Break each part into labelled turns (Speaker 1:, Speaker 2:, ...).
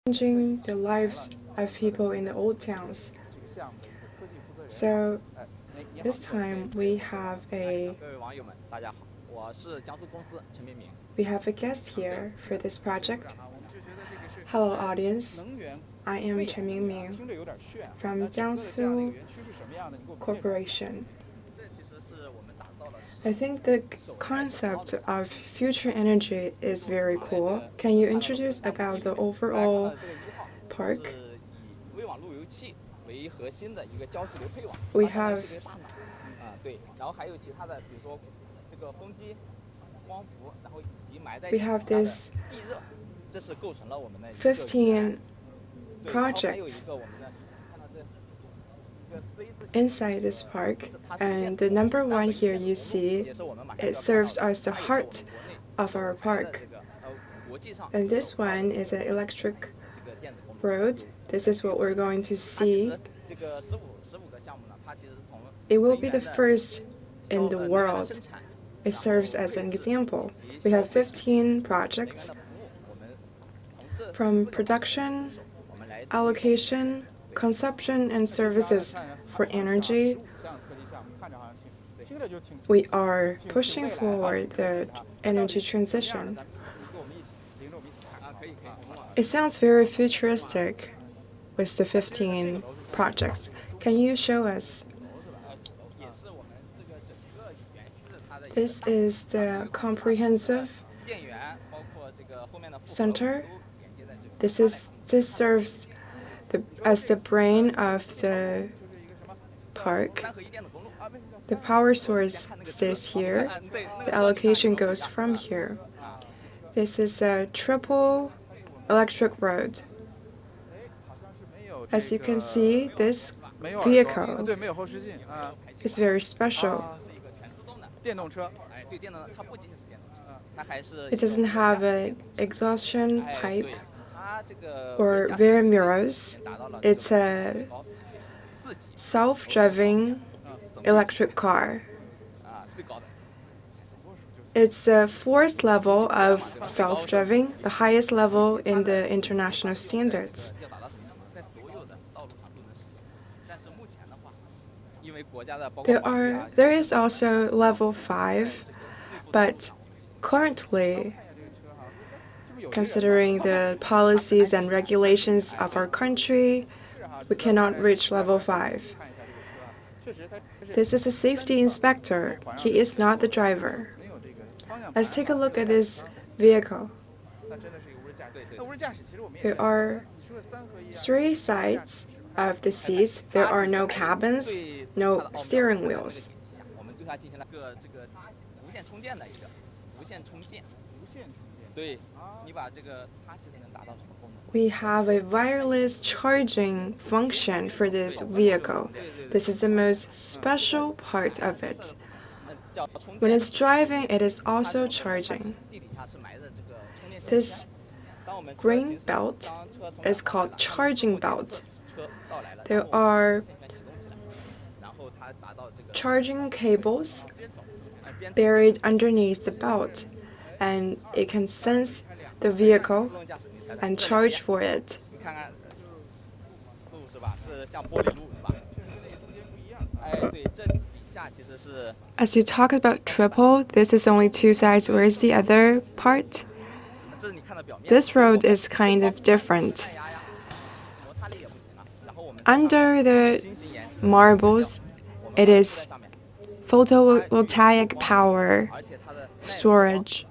Speaker 1: changing the lives of people in the old towns. So this time we have a guest here for this project. Hello audience, I am Chen Mingming from Jiangsu Corporation. I think the concept of future energy is very cool. Can you introduce about the overall park? We have this 15 projects inside this park, and the number one here you see, it serves as the heart of our park. And this one is an electric road. This is what we're going to see. It will be the first in the world. It serves as an example. We have 15 projects from production, allocation, consumption, and services for energy. We are pushing forward the energy transition. It sounds very futuristic with the 15 projects. Can you show us? This is the comprehensive center. This serves as the brain of the park. The power source stays here. The allocation goes from here. This is a triple electric road. As you can see, this vehicle is very special. It doesn't have an exhaustion pipe or rear mirrors. It's a self-driving electric car. It's the 4th level of self-driving, the highest level in the international standards. There is also level 5, but currently, considering the policies and regulations of our country, we cannot reach level 5. This is a safety inspector. He is not the driver. Let's take a look at this vehicle. There are 3 sides of the seats. There are no cabins, no steering wheels. We have a wireless charging function for this vehicle. This is the most special part of it. When it's driving, it is also charging. This green belt is called charging belt. There are charging cables buried underneath the belt, and it can sense the vehicle and charge for it. As you talk about triple, this is only 2 sides. Where is the other part? This road is kind of different. Under the marbles, it is photovoltaic power storage.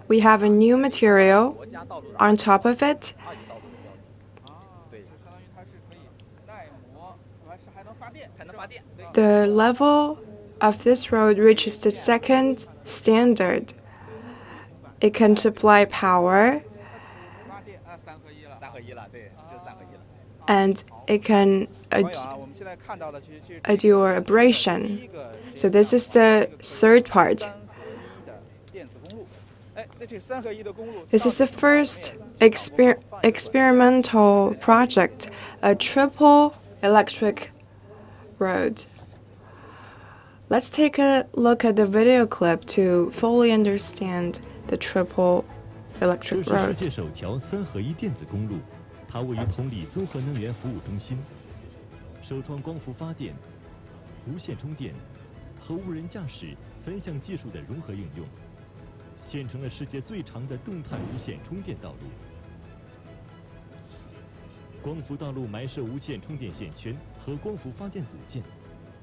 Speaker 1: We have a new material on top of it. The level of this road reaches the 2nd standard. It can supply power, and it can endure abrasion. So this is the 3rd part. This is the first experimental project, a triple electric road. Let's take a look at the video clip to fully understand the triple electric road.
Speaker 2: 它位于同里综合能源服务中心，首创光伏发电、无线充电和无人驾驶3项技术的融合应用，建成了世界最长的动态无线充电道路。光伏道路埋设无线充电线圈和光伏发电组件，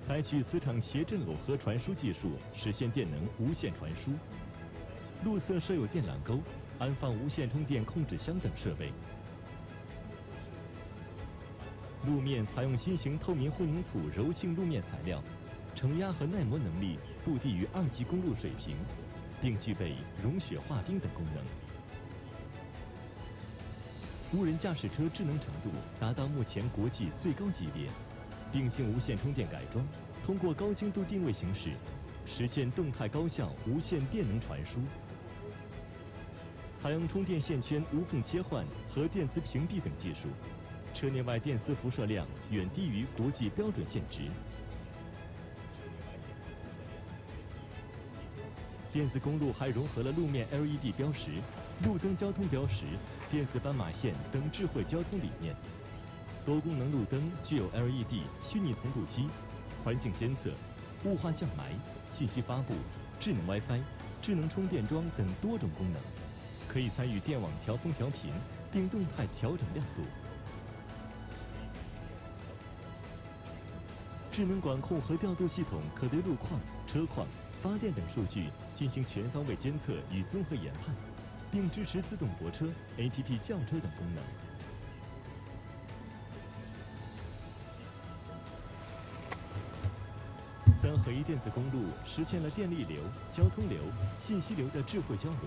Speaker 2: 采取磁场谐振耦合传输技术，实现电能无线传输。路侧设有电缆沟，安放无线充电控制箱等设备。路面采用新型透明混凝土柔性路面材料，承压和耐磨能力不低于2级公路水平，并具备融雪化冰等功能。无人驾驶车智能程度达到目前国际最高级别，并行无线充电改装，通过高精度定位行驶，实现动态高效无线电能传输。采用充电线圈无缝切换和电磁屏蔽等技术，车内外电磁辐射量远低于国际标准限值。电子公路还融合了路面 LED 标识、路灯交通标识、电子斑马线等智慧交通理念。多功能路灯具有 LED 虚拟同步机、环境监测、雾化降霾、信息发布、智能 WiFi、智能充电桩等多种功能，可以参与电网调峰调频，并动态调整亮度。智能管控和调度系统可对路况、车况、发电等数据进行全方位监测与综合研判，并支持自动泊车、APP 叫车等功能。3合一电子公路实现了电力流、交通流、信息流的智慧交融，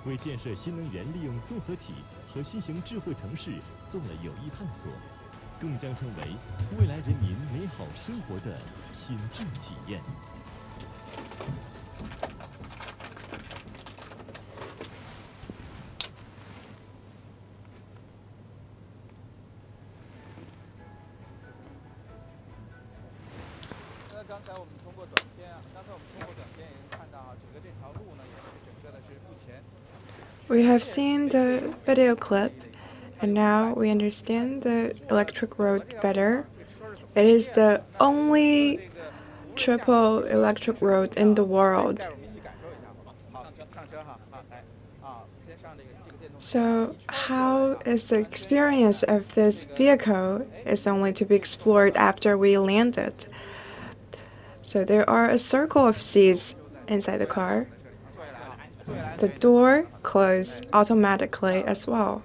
Speaker 2: 为建设新能源利用综合体和新型智慧城市做了有益探索，更将成为未来人民美好生活的品质体验。
Speaker 3: 刚才我们通过短片也能看到整个这条路呢，也是整个的是目前。
Speaker 1: We have seen the video clip, and now we understand the electric road better. It is the only triple electric road in the world. So how is the experience of this vehicle is only to be explored after we landed. So there are a circle of seats inside the car. The door closes automatically as well.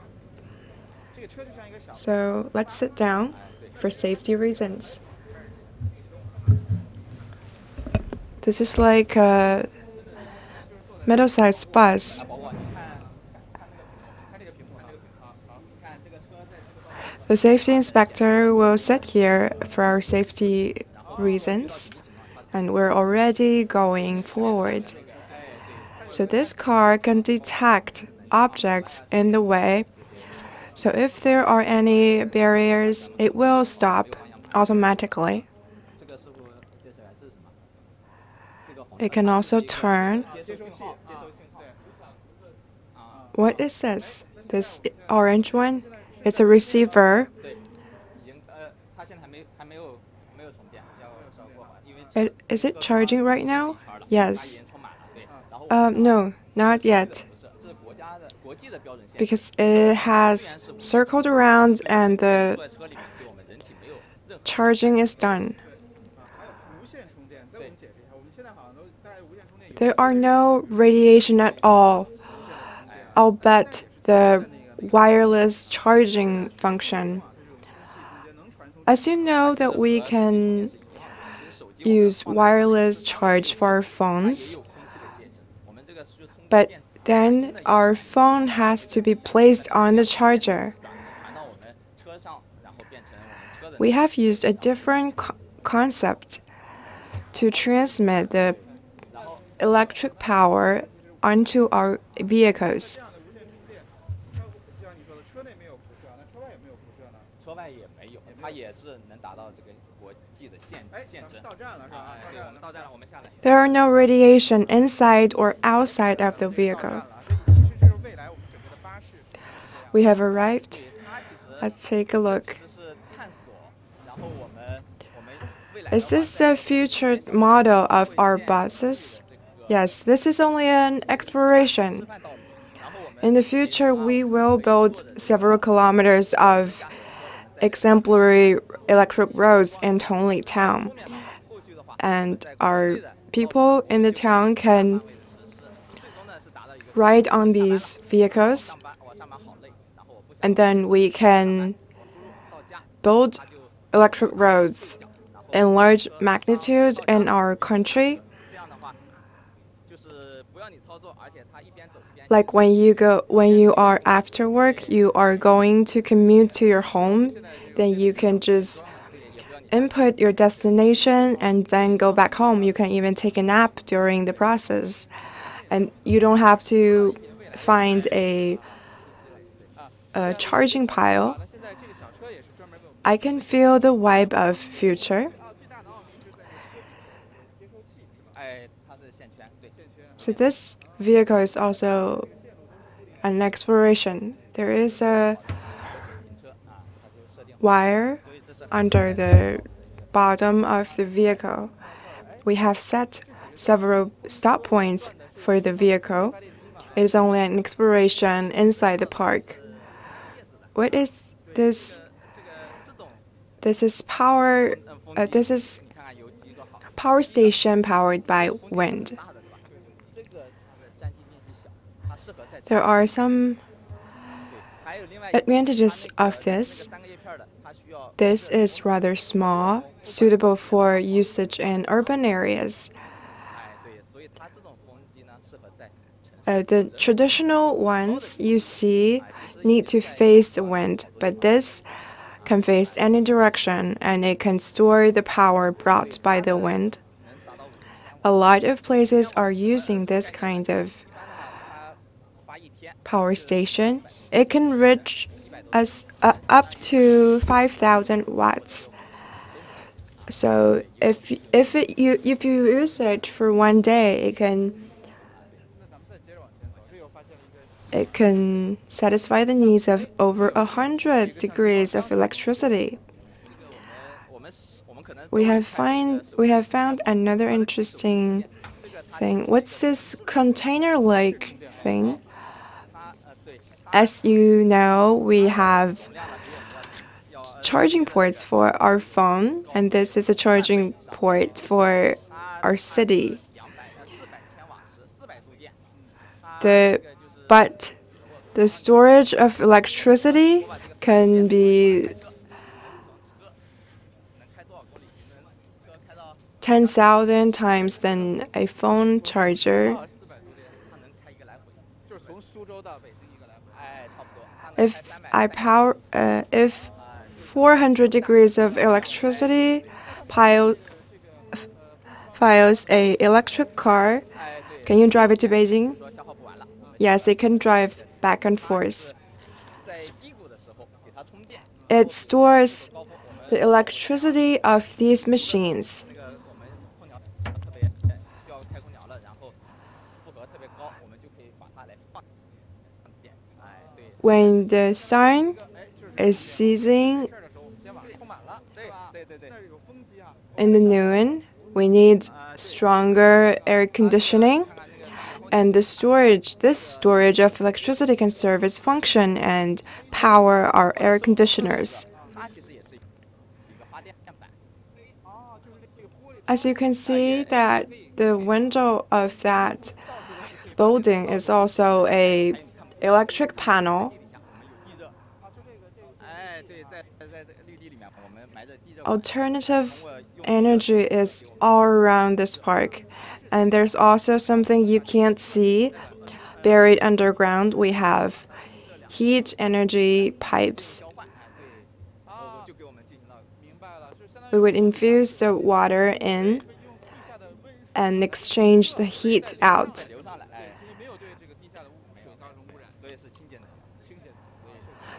Speaker 1: So let's sit down for safety reasons. This is like a middle-sized bus. The safety inspector will sit here for our safety reasons, and we're already going forward. So this car can detect objects in the way. So if there are any barriers, it will stop automatically. It can also turn. What is this? This orange one? It's a receiver. Is it charging right now? Yes. No, not yet. Because it has circled around and the charging is done. There are no radiation at all. I'll bet the wireless charging function. As you know that we can use wireless charge for our phones, but then our phone has to be placed on the charger. We have used a different concept to transmit the electric power onto our vehicles. There are no radiation inside or outside of the vehicle. We have arrived Let's take a look. Is this the future model of our buses? Yes, this is only an exploration. In the future, we will build several kilometers of exemplary electric roads in Tongli town. And our people in the town can ride on these vehicles, and then we can build electric roads in large magnitude in our country. Like when you are after work, you are going to commute to your home, then you can just input your destination and then go back home. You can even take a nap during the process. And you don't have to find a charging pile. I can feel the vibe of future. So this vehicle is also an exploration. There is a wire under the bottom of the vehicle. We have set several stop points for the vehicle. It is only an exploration inside the park. What is this? This is power station powered by wind. There are some advantages of this. This is rather small, suitable for usage in urban areas. The traditional ones you see need to face the wind, but this can face any direction and it can store the power brought by the wind. A lot of places are using this kind of power station. It can reach up to 5,000 watts. So if you use it for one day, it can satisfy the needs of over 100 degrees of electricity. We have found another interesting thing. What's this container-like thing? As you know, we have charging ports for our phone, and this is a charging port for our city. But the storage of electricity can be 10,000 times than a phone charger. If 400 degrees of electricity files a electric car, can you drive it to Beijing? Yes, it can drive back and forth. It stores the electricity of these machines. When the sun is ceasing in the noon, we need stronger air conditioning. And this storage of electricity can serve its function and power our air conditioners. As you can see, that the window of that building is also an electric panel. Alternative energy is all around this park. And there's also something you can't see buried underground. We have heat energy pipes. We would infuse the water in and exchange the heat out.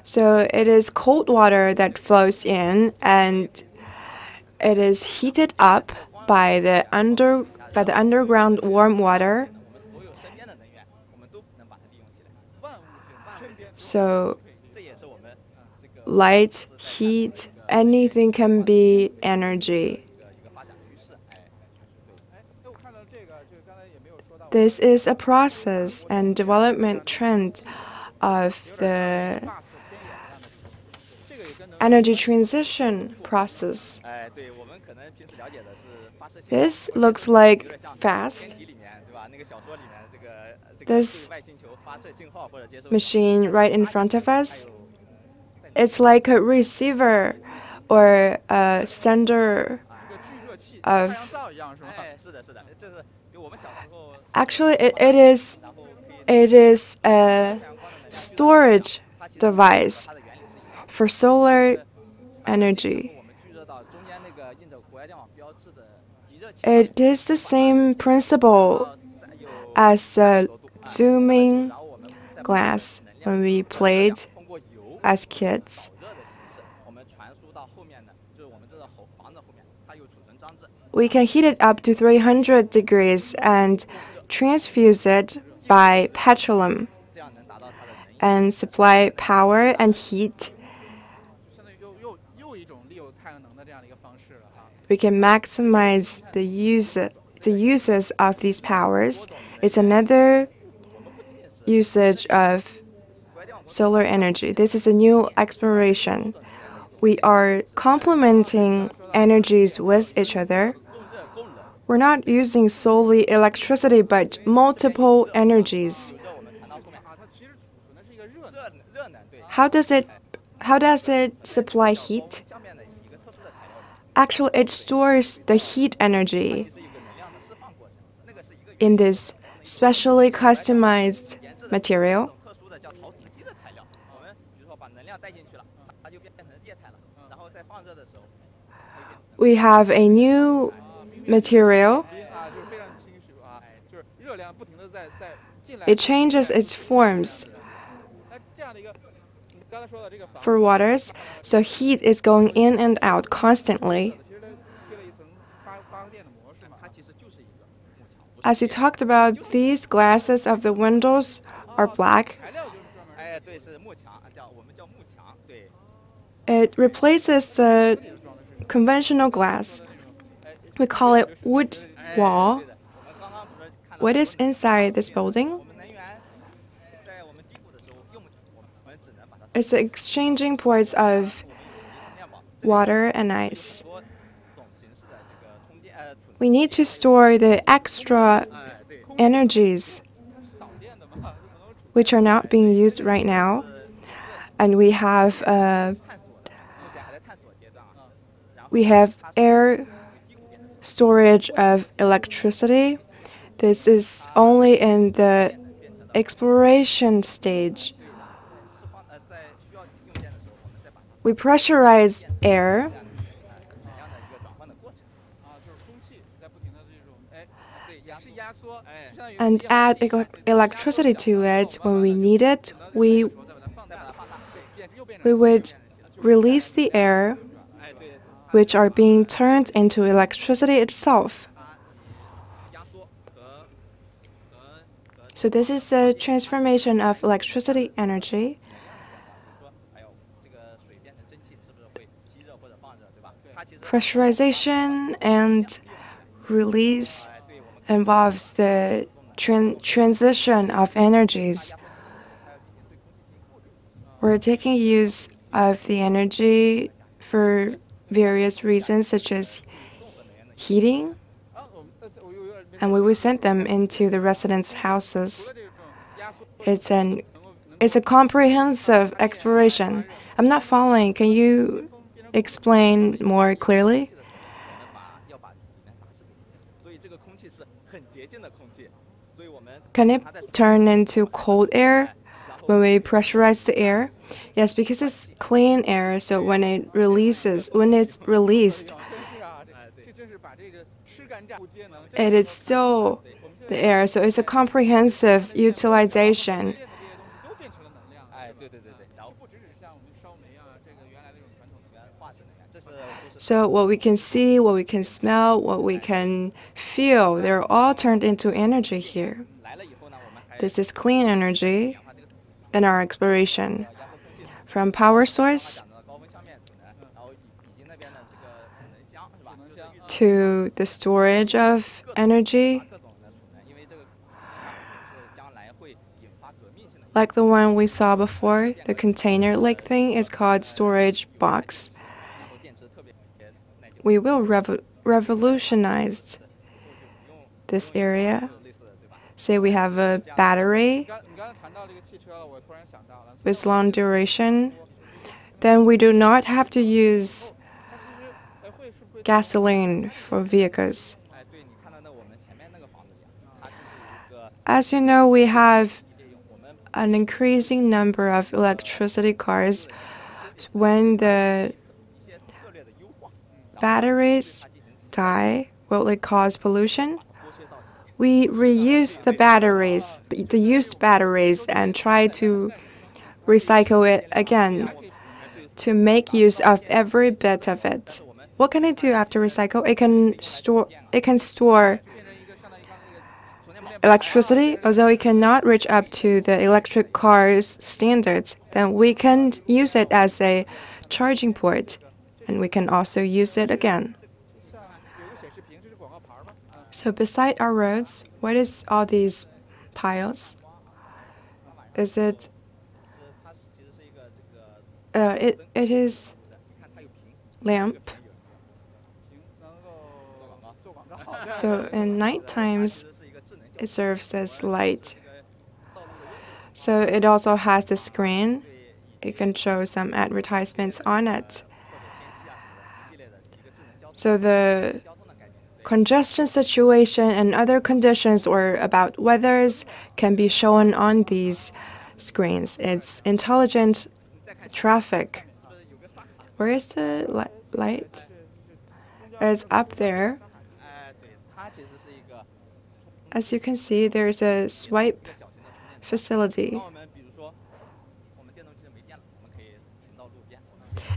Speaker 1: So it is cold water that flows in, and it is heated up by the underground warm water. So light, heat, anything can be energy. This is a process and development trend of the energy transition process. This looks like fast. This machine right in front of us, it's like a receiver or a sender of... Actually, it is a storage device for solar energy. It is the same principle as a zooming glass when we played as kids. We can heat it up to 300 degrees and transfuse it by petroleum and supply power and heat. We can maximize the uses of these powers. It's another usage of solar energy. This is a new exploration. We are complementing energies with each other. We're not using solely electricity, but multiple energies. How does it supply heat? Actually, it stores the heat energy in this specially customized material. We have a new material. It changes its forms for waters, so heat is going in and out constantly. As you talked about, these glasses of the windows are black. It replaces the conventional glass. We call it wood wall. What is inside this building? It's exchanging ports of water and ice. We need to store the extra energies which are not being used right now. And we have air storage of electricity. This is only in the exploration stage. We pressurize air and add electricity to it when we need it. We would release the air, which are being turned into electricity itself. So this is the transformation of electricity energy. Pressurization and release involves the transition of energies. We're taking use of the energy for various reasons, such as heating, and we will send them into the residents' houses. It's a comprehensive exploration. I'm not following. Can you explain more clearly? Can it turn into cold air when we pressurize the air? Yes, because it's clean air, so when it's released, it is still the air, so it's a comprehensive utilization. So what we can see, what we can smell, what we can feel, they're all turned into energy here. This is clean energy in our exploration. From power source, to the storage of energy, like the one we saw before, the container-like thing is called storage box. We will revolutionize this area. Say we have a battery with long duration, then we do not have to use gasoline for vehicles. As you know, we have an increasing number of electricity cars. When the batteries die, will it cause pollution? We reuse the batteries, the used batteries, and try to recycle it again to make use of every bit of it. What can it do after recycle? It can store electricity, although it cannot reach up to the electric car's standards. Then we can use it as a charging port, and we can also use it again. So beside our roads, what is all these piles? Is it? It is lamp. So in night times, it serves as light. So it also has the screen. It can show some advertisements on it. So the congestion situation and other conditions or about weathers can be shown on these screens. It's intelligent traffic. Where is the light? It's up there. As you can see, there's a swipe facility.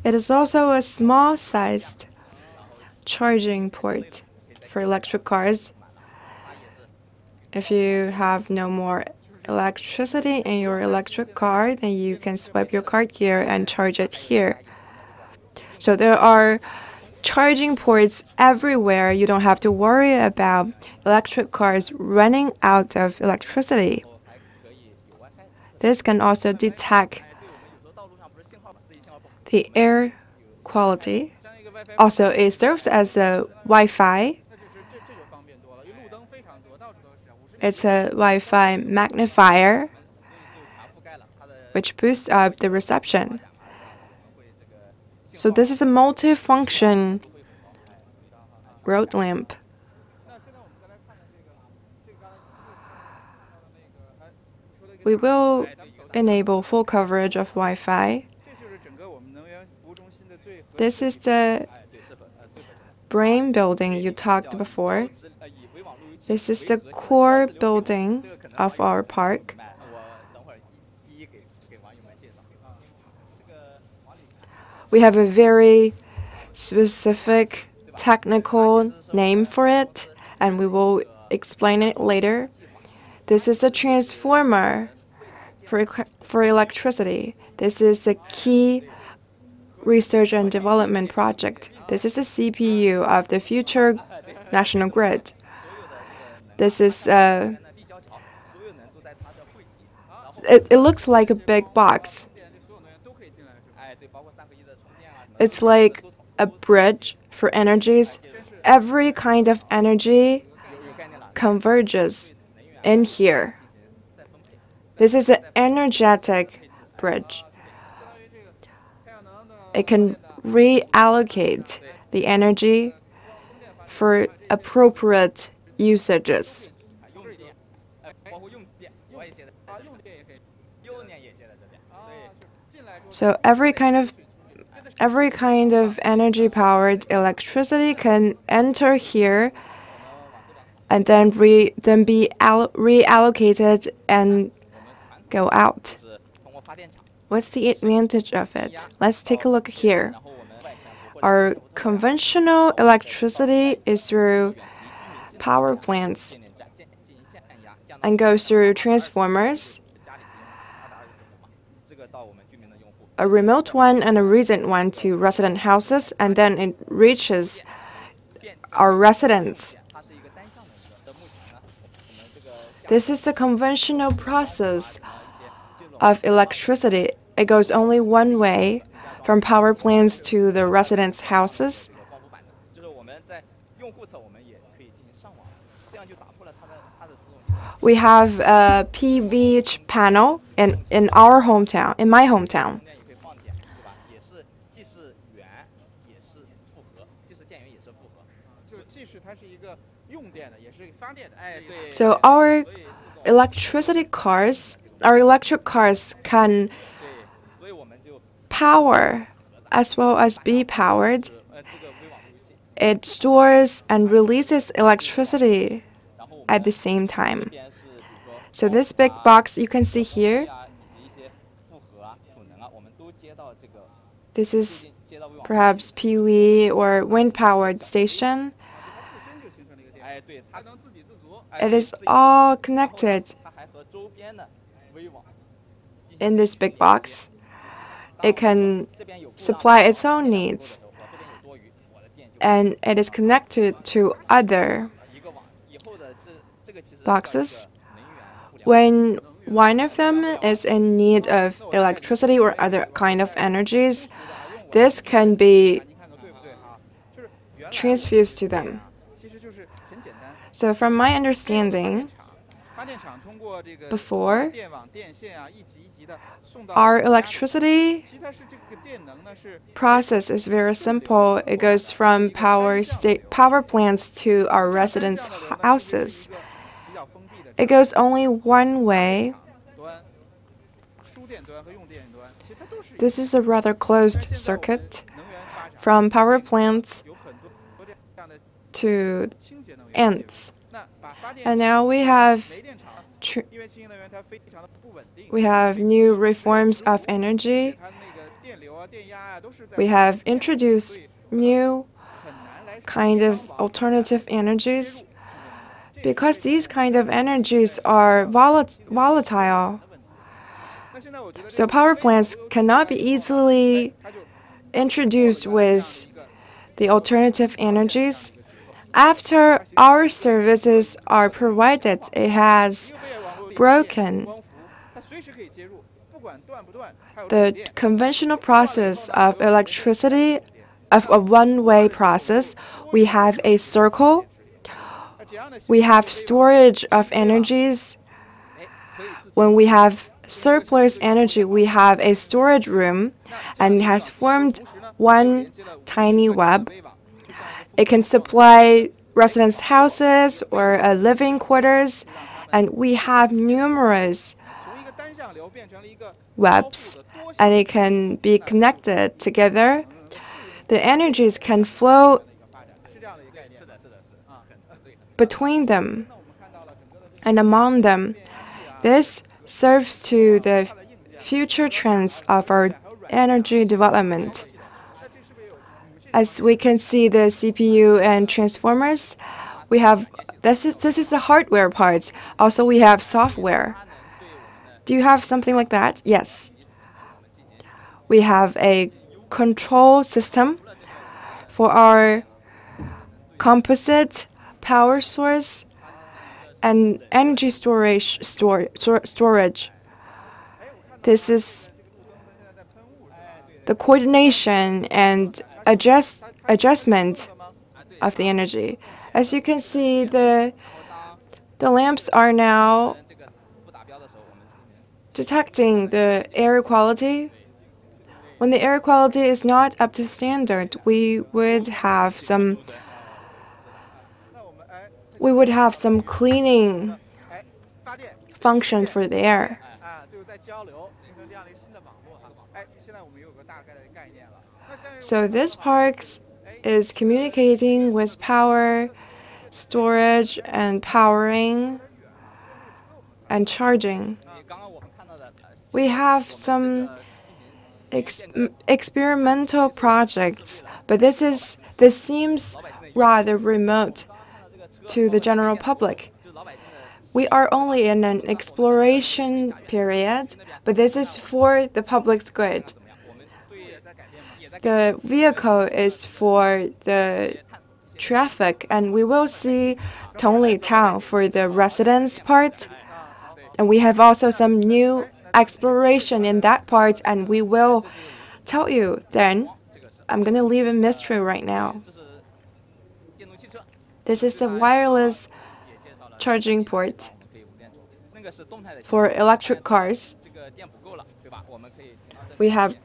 Speaker 1: It is also a small-sized charging port for electric cars. If you have no more electricity in your electric car, then you can swipe your card here and charge it here. So there are charging ports everywhere. You don't have to worry about electric cars running out of electricity. This can also detect the air quality. Also, it serves as a Wi-Fi. It's a Wi-Fi magnifier, which boosts up the reception. So this is a multi-function road lamp. We will enable full coverage of Wi-Fi. This is the brain building you talked before. This is the core building of our park. We have a very specific technical name for it, and we will explain it later. This is a transformer for electricity. This is the key research and development project. This is the CPU of the future national grid. This is it looks like a big box. It's like a bridge for energies. Every kind of energy converges in here. This is an energetic bridge. It can reallocate the energy for appropriate usages. So every kind of energy-powered electricity can enter here and then be reallocated and go out. What's the advantage of it? Let's take a look here. Our conventional electricity is through power plants and goes through transformers, a remote one and a recent one to resident houses, and then it reaches our residents. This is the conventional process of electricity. It goes only one way from power plants to the residents' houses. We have a PV panel in our hometown, in my hometown. So our electric cars can power as well as be powered. It stores and releases electricity at the same time. So this big box you can see here, this is perhaps PV or wind-powered station. It is all connected in this big box. It can supply its own needs, and it is connected to other boxes. When one of them is in need of electricity or other kind of energies, this can be transfused to them. So from my understanding, before, our electricity process is very simple. It goes from power plants to our residents' houses. It goes only one way. This is a rather closed circuit from power plants to ends. And now we have new reforms of energy. We have introduced new kind of alternative energies. Because these kind of energies are volatile, so power plants cannot be easily introduced with the alternative energies. After our services are provided, it has broken the conventional process of electricity, of a one-way process. We have a circle. We have storage of energies. When we have surplus energy, we have a storage room, and it has formed one tiny web. It can supply residents' houses or living quarters, and we have numerous webs, and it can be connected together. The energies can flow between them and among them. This serves to the future trends of our energy development. As we can see the CPU and transformers, we have this is the hardware parts. Also, we have software. Do you have something like that? Yes. We have a control system for our composite power source and energy storage. This is the coordination and adjustment of the energy. As you can see, the lamps are now detecting the air quality. When the air quality is not up to standard, we would have some cleaning function for the air. So this park is communicating with power, storage, and powering and charging. We have some experimental projects, but this seems rather remote to the general public. We are only in an exploration period, but this is for the public's good. The vehicle is for the traffic, and we will see Tongli town for the residents part. And we have also some new exploration in that part, and we will tell you then. I'm going to leave a mystery right now. This is the wireless charging port for electric cars. We have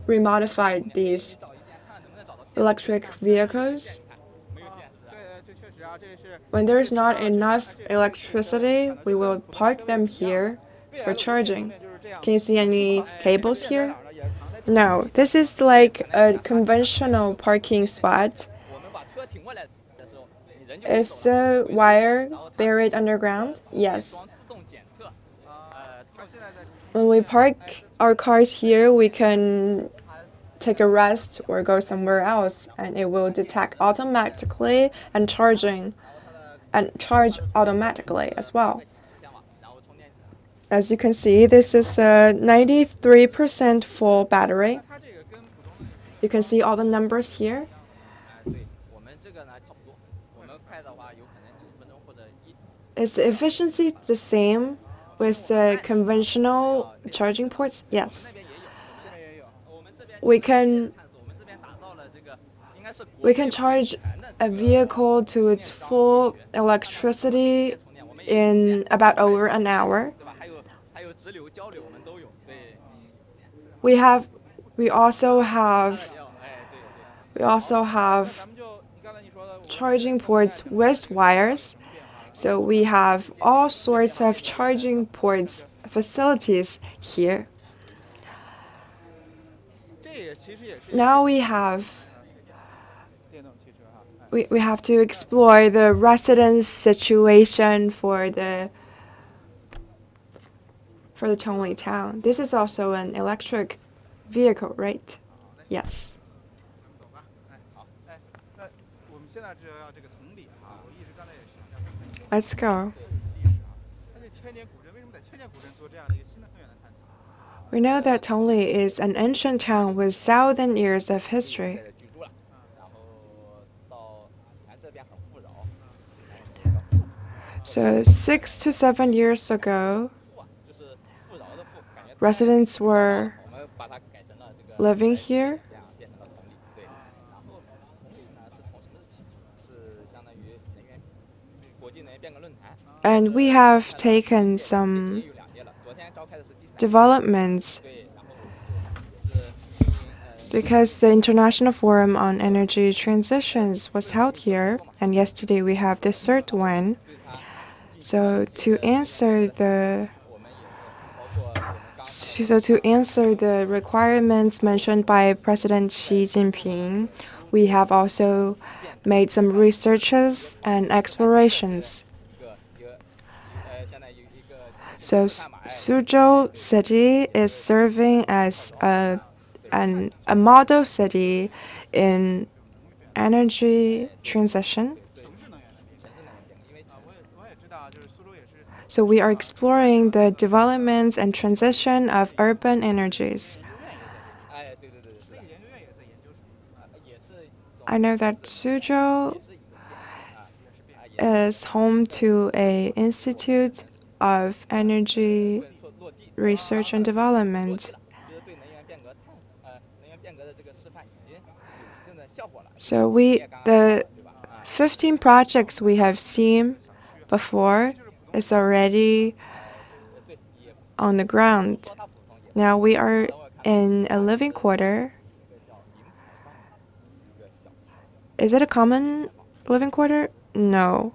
Speaker 1: remodified these electric vehicles. When there's not enough electricity, we will park them here for charging. Can you see any cables here? No, this is like a conventional parking spot. Is the wire buried underground? Yes. When we park our cars here, we can take a rest or go somewhere else, and it will detect automatically and charge automatically as well. As you can see, this is a 93% full battery. You can see all the numbers here. Is the efficiency the same with the conventional charging ports? Yes. We can charge a vehicle to its full electricity in about over an hour. We also have charging ports with wires. So we have all sorts of charging ports facilities here. Now we have to explore the residents' situation for the Tongli town. This is also an electric vehicle, right? Yes. Let's go. We know that Tongli is an ancient town with thousand years of history. So 6 to 7 years ago, residents were living here. And we have taken some developments because the International Forum on Energy Transitions was held here, and yesterday we have the third one. So to answer the requirements mentioned by President Xi Jinping, we have also made some researches and explorations. So Suzhou city is serving as a model city in energy transition. So we are exploring the developments and transition of urban energies. I know that Suzhou is home to an institute of energy research and development. So the 15 projects we have seen before is already on the ground. Now we are in a living quarter. Is it a common living quarter? No.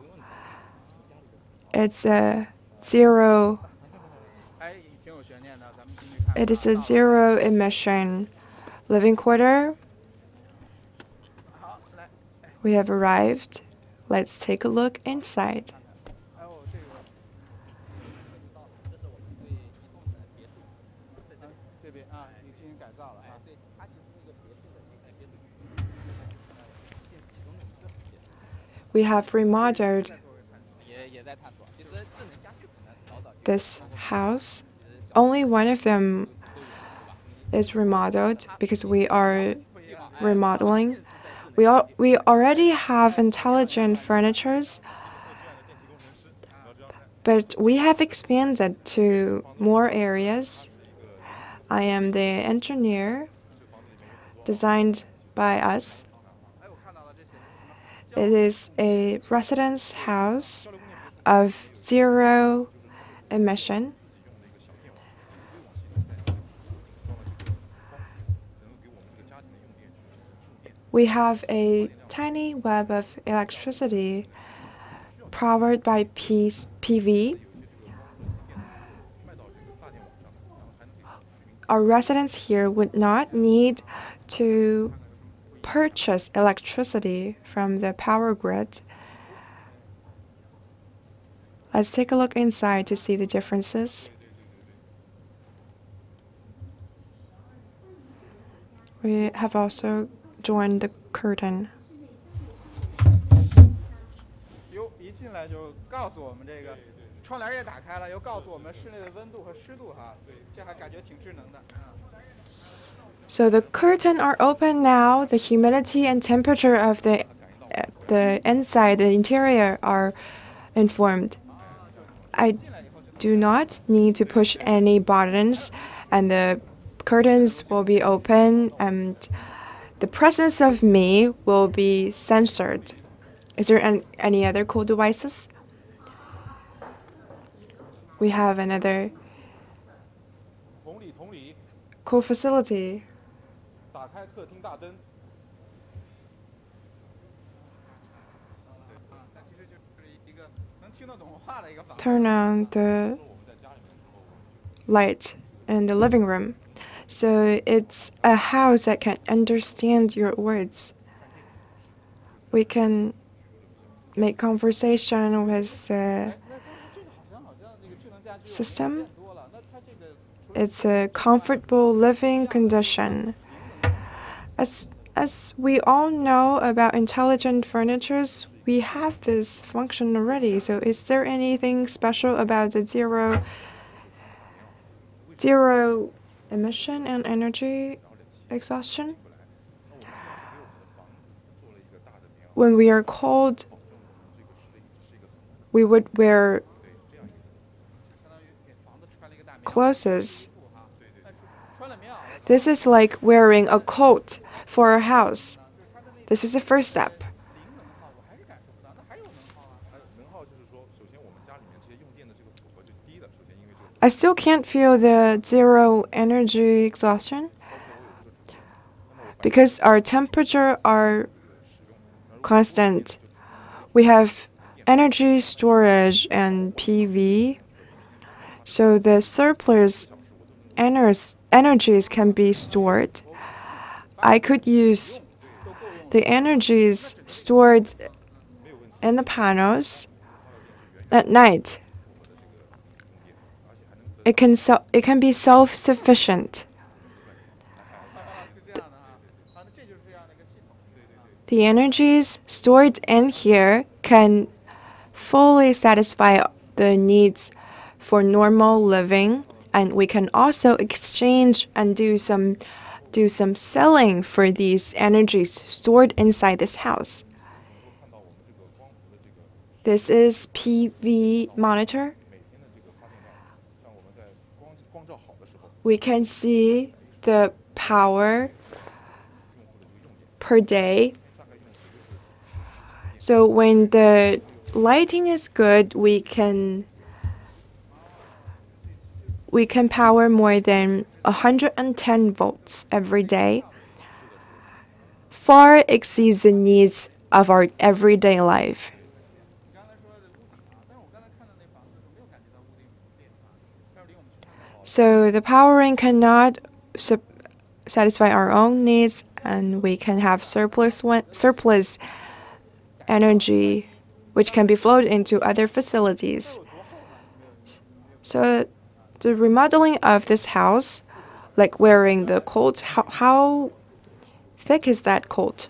Speaker 1: It's a zero. It is a zero-emission living quarter. We have arrived. Let's take a look inside. We have remodeled this house. Only one of them is remodeled because we are remodeling. We already have intelligent furnitures, but we have expanded to more areas. I am the engineer designed by us. It is a residence house of zero emission. We have a tiny web of electricity powered by PV. Our residents here would not need to purchase electricity from the power grid. Let's take a look inside to see the differences. We have also joined the curtain.
Speaker 3: 一进来就告诉我们这个窗帘也打开了，又告诉我们室内的温度和湿度哈，这还感觉挺智能的。
Speaker 1: So the curtain are open now. The humidity and temperature of the inside, the interior, are informed. I do not need to push any buttons, and the curtains will be open, and the presence of me will be censored. Is there any other cool devices? We have another cool facility. Turn on the light in the living room. So it's a house that can understand your words. We can make conversation with the system. It's a comfortable living condition. As we all know about intelligent furnitures, we have this function already. So is there anything special about the zero emission and energy exhaustion? When we are cold, we would wear clothes. This is like wearing a coat for a house. This is the first step. I still can't feel the zero energy exhaustion because our temperature are constant. We have energy storage and PV, so the surplus energies can be stored. I could use the energies stored in the panels at night. It can be self-sufficient. The energies stored in here can fully satisfy the needs for normal living, and we can also exchange and do some selling for these energies stored inside this house. This is PV monitor. We can see the power per day. So when the lighting is good, we can power more than 110 volts every day. Far exceeds the needs of our everyday life. So the powering cannot satisfy our own needs, and we can have surplus energy, which can be flowed into other facilities. So the remodeling of this house, like wearing the coat, how thick is that coat?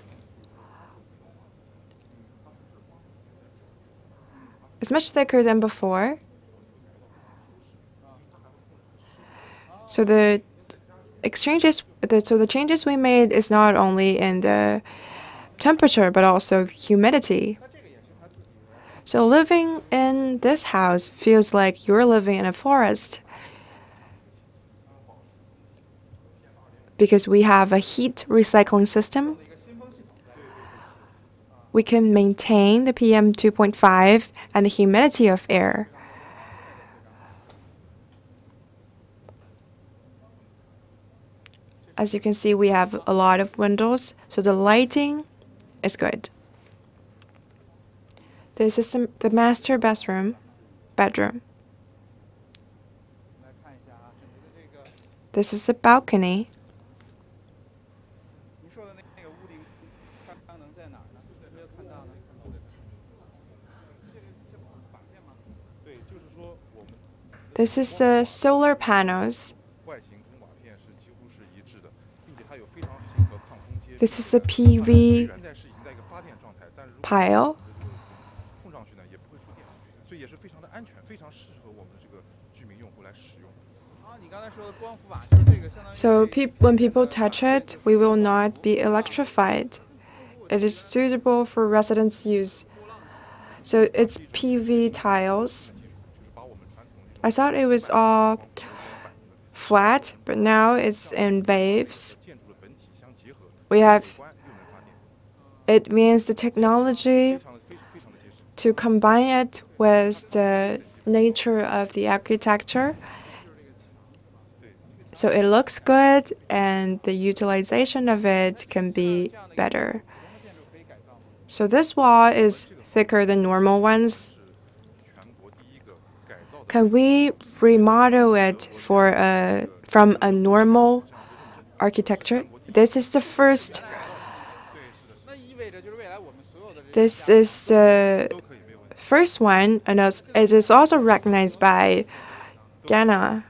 Speaker 1: It's much thicker than before. So the changes we made is not only in the temperature, but also humidity. So living in this house feels like you're living in a forest, because we have a heat recycling system. We can maintain the PM 2.5 and the humidity of air. As you can see, we have a lot of windows, so the lighting is good. This is the master bedroom. This is a balcony. This is the solar panels. This is a PV pile. So when people touch it, we will not be electrified. It is suitable for residents' use. So it's PV tiles. I thought it was all flat, but now it's in waves. It means the technology to combine it with the nature of the architecture. So it looks good, and the utilization of it can be better. So this wall is thicker than normal ones. Can we remodel it from a normal architecture? This is the first. This is the first one, and it is also recognized by Ghana.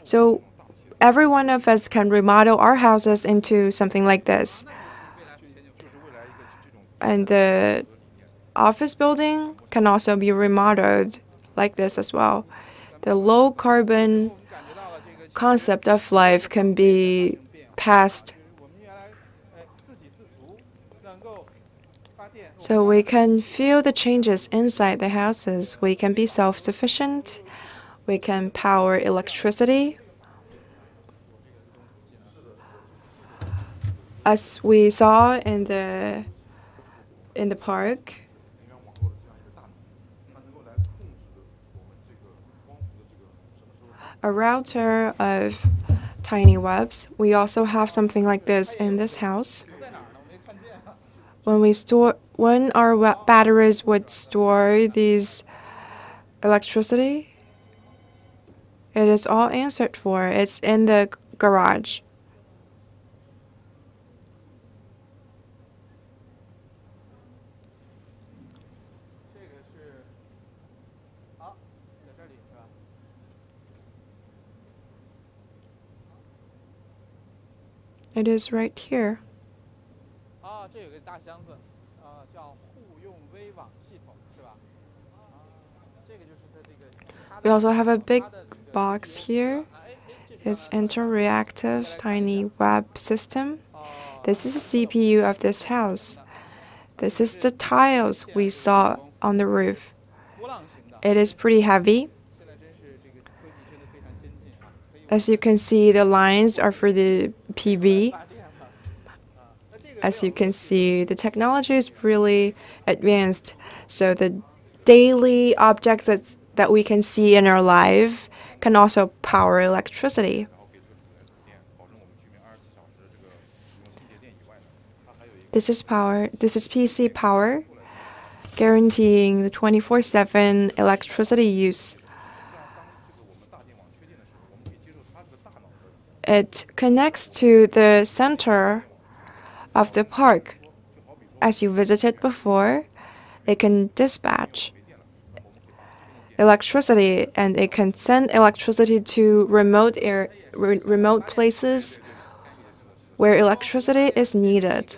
Speaker 1: So every one of us can remodel our houses into something like this. And the office building can also be remodeled like this as well. The low carbon concept of life can be passed. So we can feel the changes inside the houses. We can be self-sufficient. We can power electricity. As we saw in the park, a router of tiny webs. We also have something like this in this house. When our batteries would store these electricity, it is all answered for. It's in the garage. It is right here. We also have a big box here. It's interactive tiny web system. This is the CPU of this house. This is the tiles we saw on the roof. It is pretty heavy. As you can see, the lines are for the PV. As you can see, the technology is really advanced. So the daily objects that we can see in our life can also power electricity. This is power. This is PC power, guaranteeing the 24/7 electricity use. It connects to the center of the park. As you visited before, it can dispatch electricity, and it can send electricity to remote places where electricity is needed.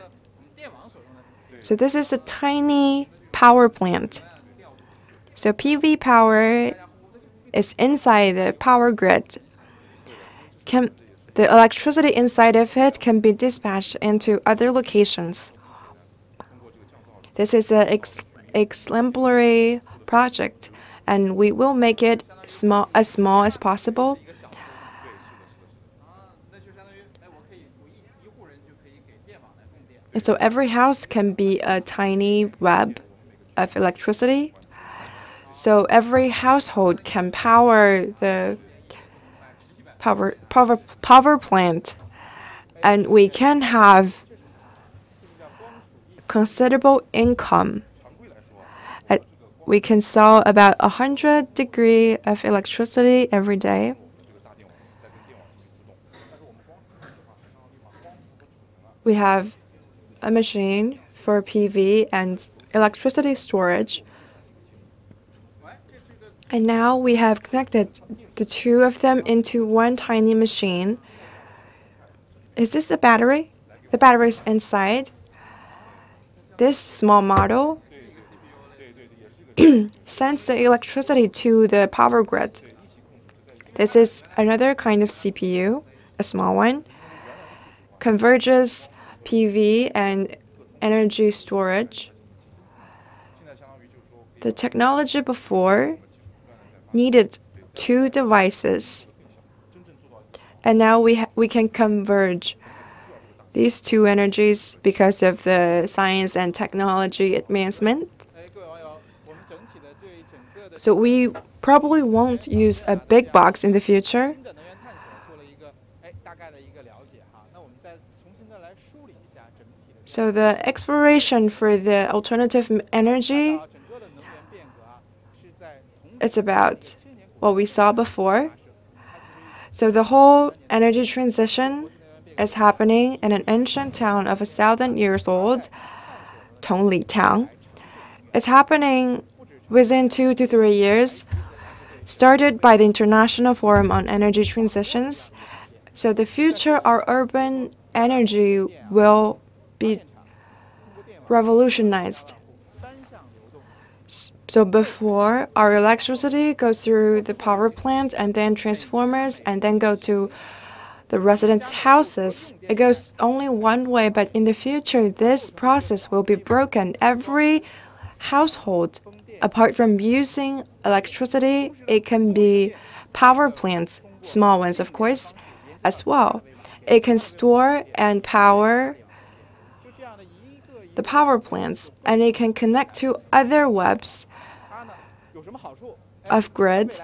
Speaker 1: So this is a tiny power plant. So PV power is inside the power grid. The electricity inside of it can be dispatched into other locations. This is an exemplary project, and we will make it small as possible. So every house can be a tiny web of electricity. So every household can power the power plant, and we can have considerable income. We can sell about 100 degrees of electricity every day. We have a machine for PV and electricity storage. And now we have connected the two of them into one tiny machine. Is this the battery? The battery is inside. This small model sends the electricity to the power grid. This is another kind of CPU, a small one, converges PV and energy storage. The technology before needed two devices, and now we can converge these two energies because of the science and technology advancement. So we probably won't use a big box in the future. So the exploration for the alternative energy is about what we saw before. So the whole energy transition is happening in an ancient town of 1,000 years old, Tongli town. It's happening within 2 to 3 years, started by the International Forum on Energy Transitions. So the future, our urban energy will be revolutionized. So before, our electricity goes through the power plant and then transformers and then go to the residents' houses. It goes only one way, but in the future, this process will be broken. Every household, apart from using electricity, it can be power plants, small ones, of course, as well. It can store and power the power plants, and it can connect to other webs of grid.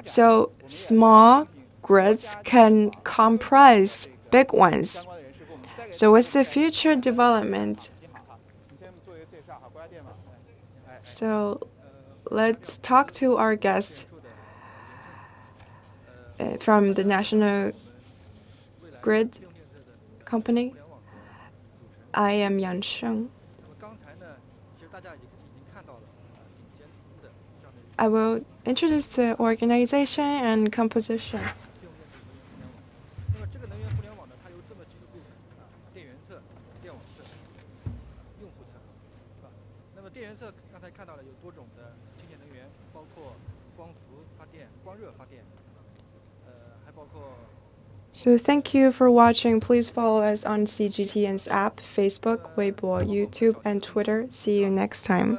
Speaker 1: So small grids can comprise big ones. So what's the future development? So let's talk to our guest from the National Grid Company. I am Yan Sheng. I will introduce the organization and composition. So thank you for watching. Please follow us on CGTN's app, Facebook, Weibo, YouTube, and Twitter. See you next time.